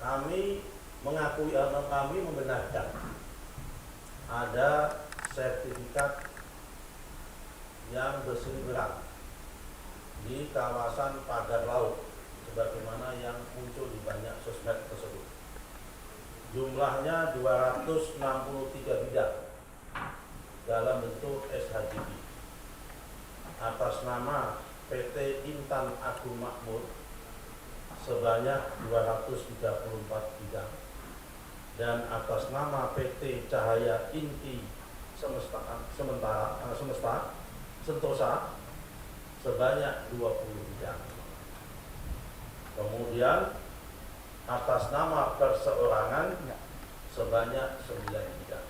kami mengakui atau kami membenarkan ada sertifikat yang berseliweran di kawasan pagar laut sebagaimana yang muncul di banyak sosmed tersebut. Jumlahnya 263 bidang dalam bentuk SHGB atas nama PT Intan Agung Makmur sebanyak 234 bidang dan atas nama PT Cahaya Inti Sentosa sebanyak 20 bidang. Kemudian atas nama perseorangan sebanyak 9 bidang.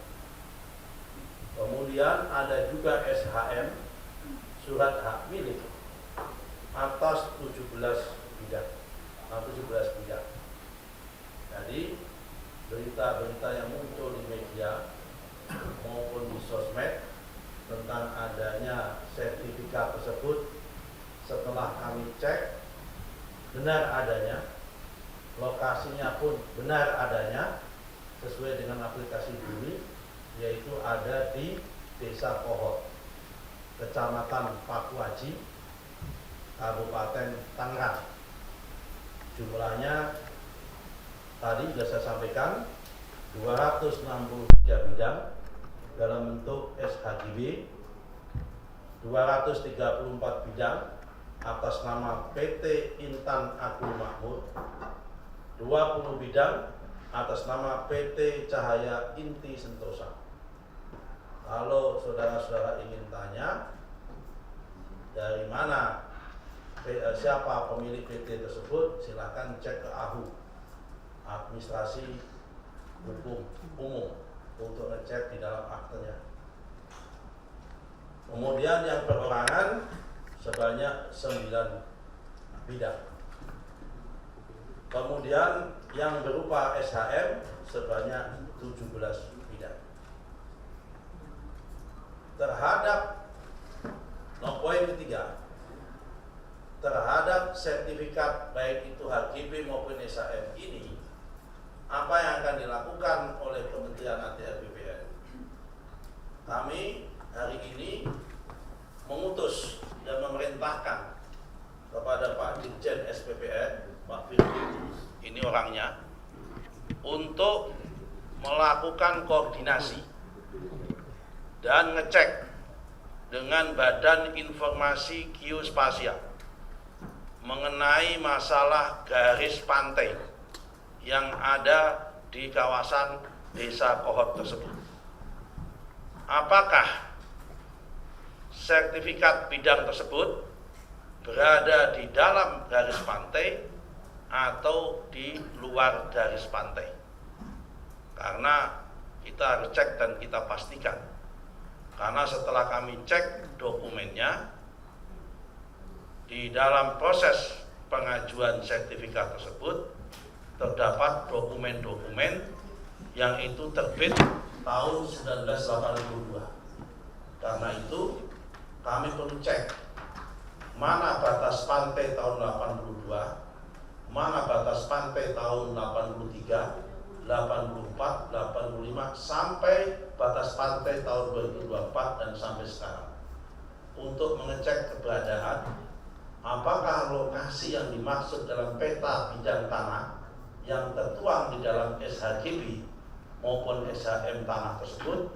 Kemudian ada juga SHM surat hak milik atas 17 bidang. Jadi berita-berita yang muncul di media maupun di sosmed tentang adanya sertifikat tersebut, setelah kami cek benar adanya, lokasinya pun benar adanya sesuai dengan aplikasi Bumi, yaitu ada di Desa Pohon, Kecamatan Pakuaji, Kabupaten Tangerang. Jumlahnya tadi sudah saya sampaikan 263 bidang dalam bentuk SHGB, 234 bidang atas nama PT Intan Agung Makmur, 20 bidang atas nama PT Cahaya Inti Sentosa. Kalau saudara-saudara ingin tanya dari mana, siapa pemilik PT tersebut, silakan cek ke AHU, Administrasi Hukum Umum, untuk ngecek di dalam aktenya. Kemudian yang perorangan sebanyak 9 bidang. Kemudian yang berupa SHM sebanyak 17 bidang. Terhadap poin ketiga, terhadap sertifikat baik itu HGB maupun SHM ini, apa yang akan dilakukan oleh Kementerian ATR BPN? Kami hari ini mengutus dan memerintahkan kepada Pak Dirjen SPPN, Pak Firly, ini orangnya, untuk melakukan koordinasi dan ngecek dengan Badan Informasi Geospasial mengenai masalah garis pantai yang ada di kawasan Desa Kohot tersebut. Apakah sertifikat bidang tersebut berada di dalam garis pantai atau di luar garis pantai? Karena kita harus cek dan kita pastikan. Karena setelah kami cek dokumennya, di dalam proses pengajuan sertifikat tersebut terdapat dokumen-dokumen yang itu terbit tahun 1982. Karena itu kami perlu cek mana batas pantai tahun 82, mana batas pantai tahun 83, 84, 85 sampai batas pantai tahun 2024 dan sampai sekarang, untuk mengecek keberadaan apakah lokasi yang dimaksud dalam peta bidang tanah yang tertuang di dalam SHGB maupun SHM tanah tersebut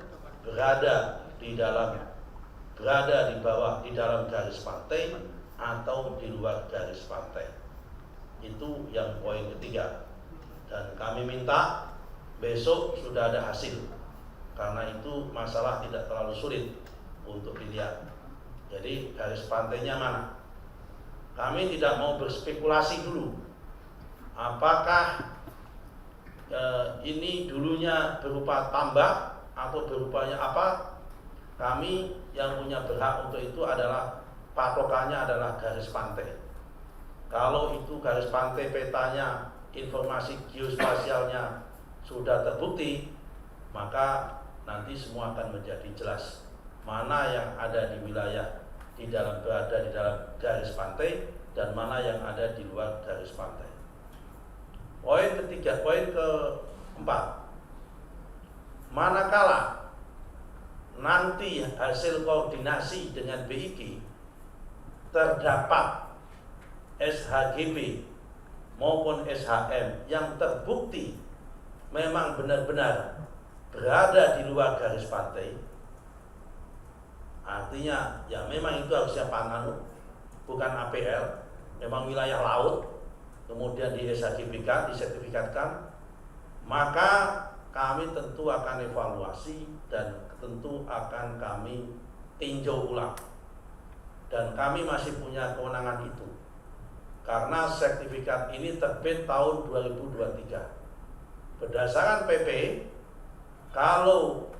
berada di bawah di dalam garis pantai atau di luar garis pantai. Itu yang poin ketiga. Dan kami minta besok sudah ada hasil, karena itu masalah tidak terlalu sulit untuk dilihat. Jadi garis pantainya mana? Kami tidak mau berspekulasi dulu apakah ini dulunya berupa tambak atau berupanya apa. Kami yang punya berhak untuk itu adalah patokannya adalah garis pantai. Kalau itu garis pantai petanya, informasi geospasialnya sudah terbukti, maka nanti semua akan menjadi jelas mana yang ada di wilayah berada di dalam garis pantai dan mana yang ada di luar garis pantai. Poin ketiga ketiga, poin keempat, manakala nanti hasil koordinasi dengan BIG terdapat SHGB maupun SHM yang terbukti memang benar-benar berada di luar garis pantai, artinya ya memang itu harusnya Panganut, bukan APL, memang wilayah laut, kemudian di SHGB-kan, disertifikatkan, maka kami tentu akan evaluasi dan tentu akan kami tinjau ulang. Dan kami masih punya kewenangan itu, karena sertifikat ini terbit tahun 2023. Berdasarkan PP, kalau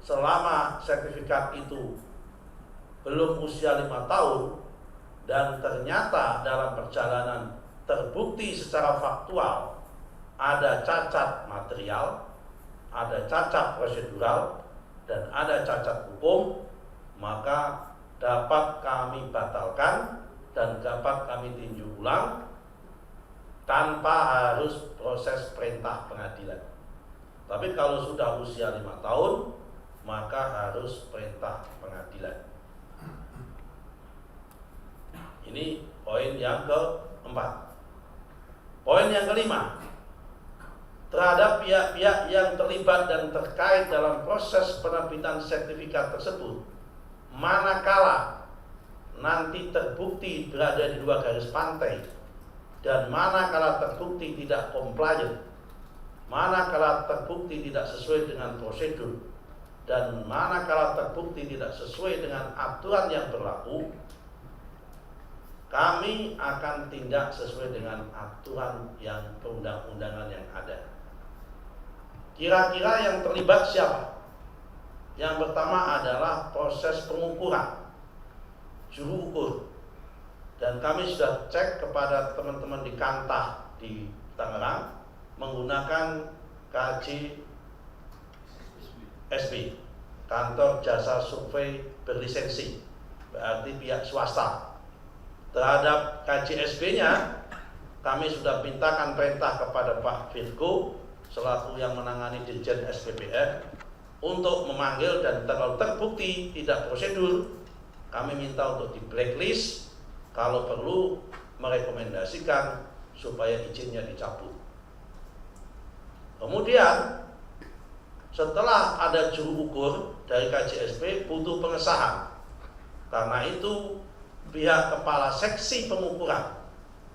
selama sertifikat itu belum usia 5 tahun dan ternyata dalam perjalanan terbukti secara faktual ada cacat material, ada cacat prosedural, dan ada cacat hukum, maka dapat kami batalkan dan dapat kami tinjau ulang tanpa harus proses perintah pengadilan. Tapi kalau sudah usia 5 tahun, maka harus perintah pengadilan. Ini poin yang keempat. Poin yang kelima, terhadap pihak-pihak yang terlibat dan terkait dalam proses penerbitan sertifikat tersebut, manakala nanti terbukti berada di luar garis pantai dan manakala terbukti tidak compliant, manakala terbukti tidak sesuai dengan prosedur, dan manakala terbukti tidak sesuai dengan aturan yang berlaku, kami akan tindak sesuai dengan aturan yang perundang-undangan yang ada. Kira-kira yang terlibat siapa? Yang pertama adalah proses pengukuran, juru ukur. Dan kami sudah cek kepada teman-teman di Kantah di Tangerang menggunakan KJSB, Kantor Jasa Survei Berlisensi, berarti pihak swasta. Terhadap KJSB-nya kami sudah mintakan perintah kepada Pak Virgo selaku yang menangani Dirjen SPPR untuk memanggil, dan kalau terbukti tidak prosedur, kami minta untuk di blacklist, kalau perlu merekomendasikan supaya izinnya dicabut. Kemudian setelah ada juru ukur dari KJSB butuh pengesahan. Karena itu pihak kepala seksi pengukuran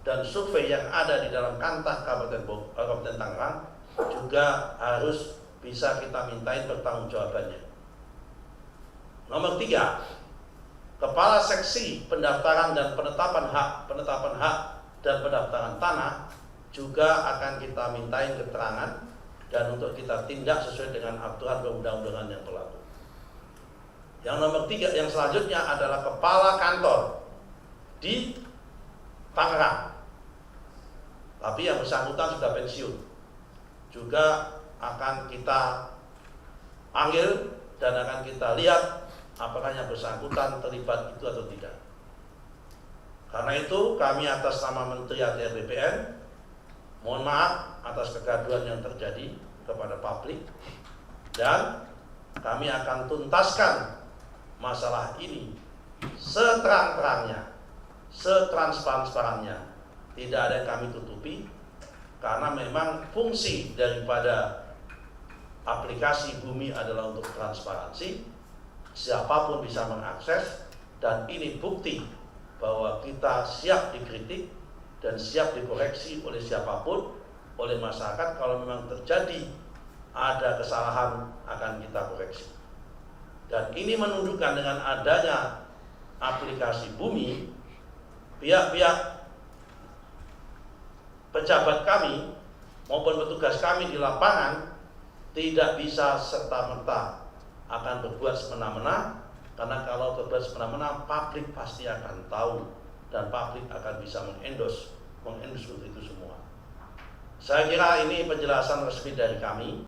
dan survei yang ada di dalam Kantah Kabupaten Tangerang juga harus bisa kita mintain pertanggungjawabannya. Nomor 3, kepala seksi pendaftaran dan penetapan hak dan pendaftaran tanah juga akan kita mintain keterangan dan untuk kita tindak sesuai dengan aturan perundang-undangan yang berlaku. Yang nomor 3, yang selanjutnya adalah kepala kantor di Tangerang, tapi yang bersangkutan sudah pensiun, juga akan kita panggil dan akan kita lihat apakah yang bersangkutan terlibat itu atau tidak. Karena itu kami atas nama Menteri ATR BPN mohon maaf atas kegaduhan yang terjadi kepada publik, dan kami akan tuntaskan masalah ini seterang-terangnya, setransparannya. Tidak ada yang kami tutupi, karena memang fungsi daripada aplikasi Bumi adalah untuk transparansi, siapapun bisa mengakses, dan ini bukti bahwa kita siap dikritik dan siap dikoreksi oleh siapapun, oleh masyarakat. Kalau memang terjadi ada kesalahan akan kita koreksi. Dan ini menunjukkan dengan adanya aplikasi Bumi, pihak-pihak pejabat kami maupun petugas kami di lapangan tidak bisa serta-merta akan berbuat semena-mena, karena kalau berbuat semena-mena publik pasti akan tahu dan publik akan bisa mengendorse itu semua. Saya kira ini penjelasan resmi dari kami.